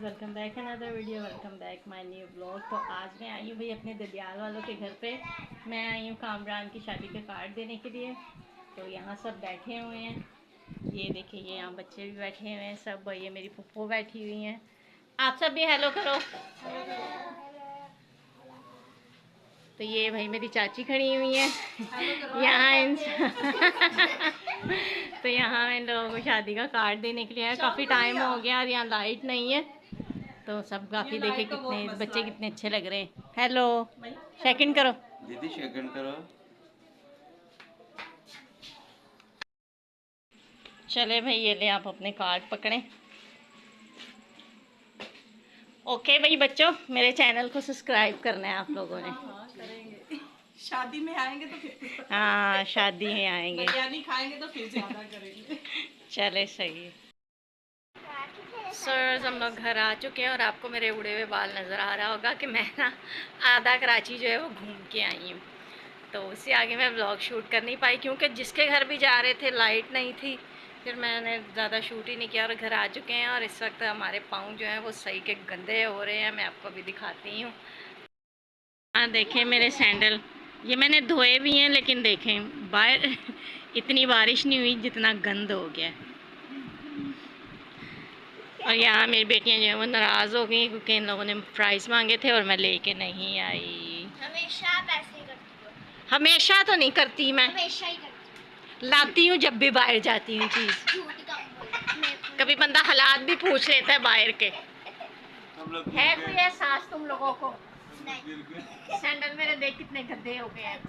Welcome back another video. Welcome back my new blog. तो आज मैं आई हूँ भाई अपने ददियाल वालों के घर पे। मैं आई हूँ कामरान की शादी के कार्ड देने के लिए। तो यहाँ सब बैठे हुए हैं, ये देखिए, ये यहाँ बच्चे भी बैठे हुए हैं सब। ये मेरी फुप्पो बैठी हुई हैं। आप सब भी हेलो करो। तो ये भाई मेरी चाची खड़ी हुई है यहाँ तो यहाँ इन लोगों को शादी का कार्ड देने के लिए है। काफ़ी टाइम हो गया और यहाँ लाइट नहीं है, तो सब काफ़ी देखे कितने बच्चे कितने अच्छे लग रहे हैं। हेलो, सेकंड करो दीदी, सेकंड करो। चले भाई, ये ले आप अपने कार्ड पकड़ें। ओके भाई बच्चों, मेरे चैनल को सब्सक्राइब करना है आप लोगों ने। हाँ, करेंगे। शादी में आएंगे तो फिर हाँ, शादी में आएंगे, बिरयानी खाएंगे तो फिर ज्यादा करेंगे। चले सही है। सर हम लोग घर आ चुके हैं और आपको मेरे उड़े हुए बाल नज़र आ रहा होगा कि मैं ना आधा कराची जो है वो घूम के आई हूँ। तो उससे आगे मैं व्लॉग शूट कर नहीं पाई क्योंकि जिसके घर भी जा रहे थे लाइट नहीं थी, फिर मैंने ज़्यादा शूट ही नहीं किया। और घर आ चुके हैं और इस वक्त हमारे पाँव जो हैं वो सही के गंदे हो रहे हैं। मैं आपको अभी दिखाती हूँ। हाँ देखें मेरे सैंडल, ये मैंने धोए भी हैं, लेकिन देखें बाहर इतनी बारिश नहीं हुई जितना गंद हो गया। और यहाँ मेरी बेटियाँ जो है वो नाराज़ हो गई क्योंकि इन लोगों ने प्राइस मांगे थे और मैं लेके नहीं आई। हमेशा आप ऐसे ही करती हो। हमेशा तो नहीं करती, मैं हमेशा ही करती लाती हूँ जब भी बाहर जाती हूँ चीज़। हो। झूठ कम बोलो। कभी बंदा हालात भी पूछ लेता है बाहर के। है कोई एहसास तुम लोगों को? नहीं। सैंडल मेरे देख कितने गंदे हो गए हैं।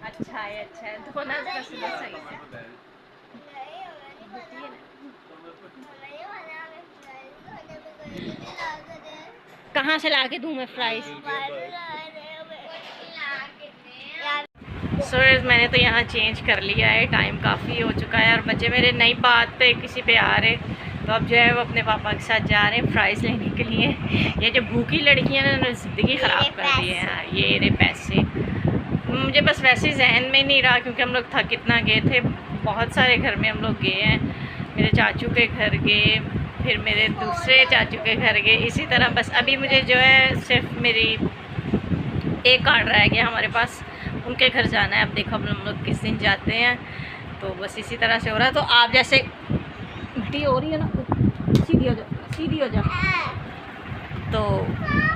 अच्छा है, अच्छा है, धोना जरा सुबह सही से। कहाँ से ला के दूँ मैं फ्राइज? सर मैंने तो यहाँ चेंज कर लिया है, टाइम काफ़ी हो चुका है और बच्चे मेरे नई बात पे किसी पे आ रहे, तो अब जो है वो अपने पापा के साथ जा रहे हैं फ्राइज़ लेने के लिए। ये जो भूखी लड़कियाँ ने उन्होंने ज़िंदगी ख़राब कर दी है। ये रे पैसे, मुझे बस वैसे जहन में नहीं रहा क्योंकि हम लोग थक कितना गए थे। बहुत सारे घर में हम लोग गए हैं, मेरे चाचू के घर गए, फिर मेरे दूसरे चाचू के घर गए, इसी तरह। बस अभी मुझे जो है सिर्फ मेरी एक कार्ड रह गया हमारे पास, उनके घर जाना है। अब देखो हम लोग किस दिन जाते हैं। तो बस इसी तरह से हो रहा है। तो आप जैसे मिट्टी हो रही है ना, सीधी हो जाओ, सीधी हो जाओ। तो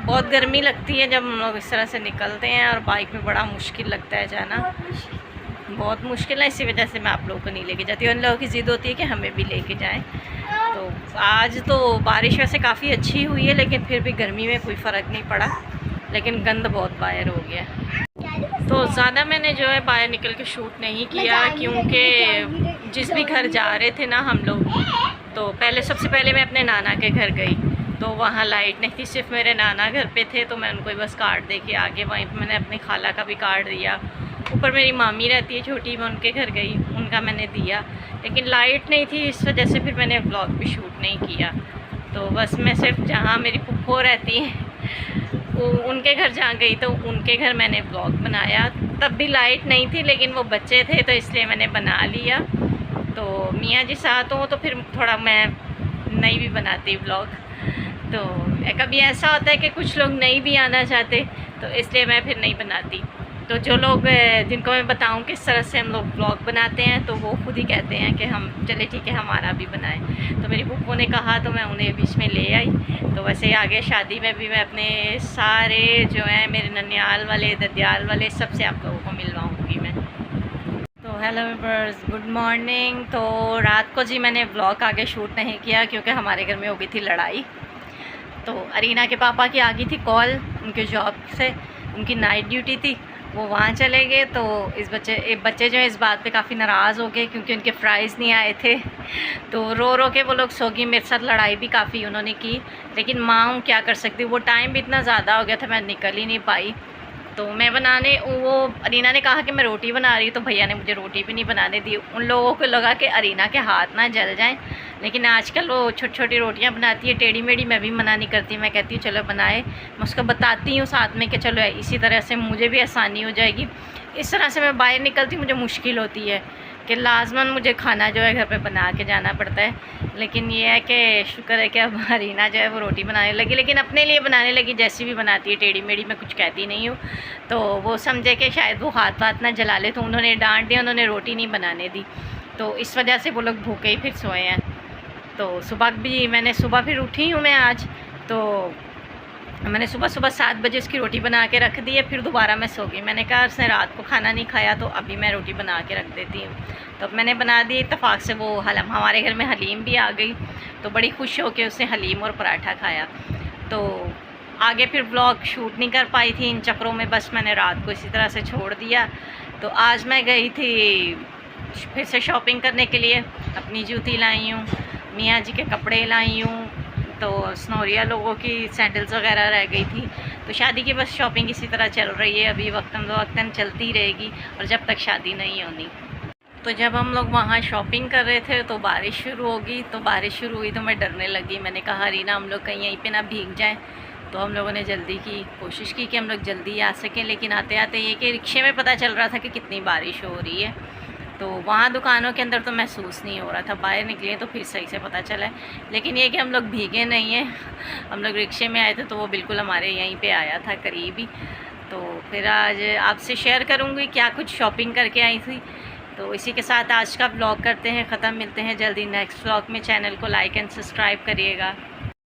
बहुत गर्मी लगती है जब हम लोग इस तरह से निकलते हैं और बाइक में बड़ा मुश्किल लगता है जाना, बहुत मुश्किल है। इसी वजह से मैं आप लोगों को नहीं लेके जाती हूँ। उन लोगों की ज़िद होती है कि हमें भी लेके जाएं। तो आज तो बारिश वैसे काफ़ी अच्छी हुई है, लेकिन फिर भी गर्मी में कोई फ़र्क नहीं पड़ा, लेकिन गंद बहुत बाहर हो गया। तो ज़्यादा मैंने जो है बाहर निकल के शूट नहीं किया क्योंकि जिस भी घर जा रहे थे ना हम लोग, तो पहले सबसे पहले मैं अपने नाना के घर गई, तो वहाँ लाइट नहीं थी, सिर्फ मेरे नाना घर पे थे। तो मैं उनको बस कार्ड दे के आगे वहीं पर मैंने अपनी खाला का भी कार्ड दिया। ऊपर मेरी मामी रहती है छोटी, मैं उनके घर गई, उनका मैंने दिया, लेकिन लाइट नहीं थी, इस वजह से फिर मैंने व्लॉग भी शूट नहीं किया। तो बस मैं सिर्फ जहाँ मेरी फुप्पो रहती हैं उनके घर जहाँ गई, तो उनके घर मैंने व्लॉग बनाया। तब भी लाइट नहीं थी, लेकिन वो बच्चे थे तो इसलिए मैंने बना लिया। तो मियाँ जी साथ हो तो फिर थोड़ा मैं नहीं भी बनाती व्लॉग। तो कभी ऐसा होता है कि कुछ लोग नहीं भी आना चाहते, तो इसलिए मैं फिर नहीं बनाती। तो जो लोग जिनको मैं बताऊं किस तरह से हम लोग ब्लॉग बनाते हैं, तो वो खुद ही कहते हैं कि हम चले ठीक है हमारा भी बनाएं। तो मेरी फूफो ने कहा तो मैं उन्हें बीच में ले आई। तो वैसे आगे शादी में भी मैं अपने सारे जो हैं मेरे ननियाल वाले, ददियाल वाले, सबसे आप लोगों को मिलवाऊँगी मैं। तो हेलो व्यूअर्स, गुड मॉर्निंग। तो रात को जी मैंने ब्लॉग आगे शूट नहीं किया क्योंकि हमारे घर में हो गई थी लड़ाई। तो अरीना के पापा की आ गई थी कॉल उनके जॉब से, उनकी नाइट ड्यूटी थी, वो वहाँ चले गए। तो बच्चे जो है इस बात पे काफ़ी नाराज़ हो गए क्योंकि उनके फ्राइज़ नहीं आए थे। तो रो रो के वो लोग सो गई। मेरे साथ लड़ाई भी काफ़ी उन्होंने की, लेकिन माँ हूँ क्या कर सकती हूँ। वो टाइम भी इतना ज़्यादा हो गया था, मैं निकल ही नहीं पाई। तो मैं बनाने, वो अरीना ने कहा कि मैं रोटी बना रही, तो भैया ने मुझे रोटी भी नहीं बनाने दी। उन लोगों को लगा कि अरीना के हाथ ना जल जाएं, लेकिन आजकल वो छोटी छोटी रोटियां बनाती है, टेढ़ी मेढ़ी। मैं भी मना नहीं करती, मैं कहती हूँ चलो बनाए। मैं उसको बताती हूँ साथ में कि चलो इसी तरह से मुझे भी आसानी हो जाएगी। इस तरह से मैं बाहर निकलती हूँ, मुझे मुश्किल होती है कि लाजमन मुझे खाना जो है घर पे बना के जाना पड़ता है। लेकिन ये है कि शुक्र है कि अब हरीना जो है वो रोटी बनाने लगी, लेकिन अपने लिए बनाने लगी, जैसी भी बनाती है टेढ़ी मेढ़ी, मैं कुछ कहती नहीं हूँ। तो वो समझे कि शायद वो हाथ वाथ ना जला ले, तो उन्होंने डांट दिया, उन्होंने रोटी नहीं बनाने दी, तो इस वजह से वो लोग भूखे ही फिर सोए हैं। तो सुबह भी मैंने सुबह फिर उठी हूँ मैं आज, तो मैंने सुबह 7 बजे उसकी रोटी बना के रख दी है, फिर दोबारा मैं सो गई। मैंने कहा उसने रात को खाना नहीं खाया तो अभी मैं रोटी बना के रख देती हूँ। तो अब मैंने बना दी, इत्तेफाक से वो हमारे घर में हलीम भी आ गई, तो बड़ी खुश हो के उसने हलीम और पराठा खाया। तो आगे फिर व्लॉग शूट नहीं कर पाई थी इन चक्करों में, बस मैंने रात को इसी तरह से छोड़ दिया। तो आज मैं गई थी फिर से शॉपिंग करने के लिए, अपनी जूती लाई हूँ, मियाँ जी के कपड़े लाई हूँ, तो स्नोरिया लोगों की सैंडल्स वगैरह रह गई थी। तो शादी की बस शॉपिंग इसी तरह चल रही है, अभी वक्तन फ़वक्तन चलती रहेगी और जब तक शादी नहीं होनी। तो जब हम लोग वहाँ शॉपिंग कर रहे थे तो बारिश शुरू होगी, तो बारिश शुरू हुई तो मैं डरने लगी। मैंने कहा रीना हम लोग कहीं यहीं पे ना भीग जाएं, तो हम लोगों ने जल्दी की कोशिश की कि हम लोग जल्दी आ सकें। लेकिन आते आते ये कि रिक्शे में पता चल रहा था कि कितनी बारिश हो रही है, तो वहाँ दुकानों के अंदर तो महसूस नहीं हो रहा था, बाहर निकले तो फिर सही से पता चला है। लेकिन ये कि हम लोग भीगे नहीं हैं, हम लोग रिक्शे में आए थे तो वो बिल्कुल हमारे यहीं पे आया था करीब ही। तो फिर आज आपसे शेयर करूँगी क्या कुछ शॉपिंग करके आई थी। तो इसी के साथ आज का ब्लॉग करते हैं ख़त्म, मिलते हैं जल्दी नेक्स्ट ब्लॉग में। चैनल को लाइक एंड सब्सक्राइब करिएगा।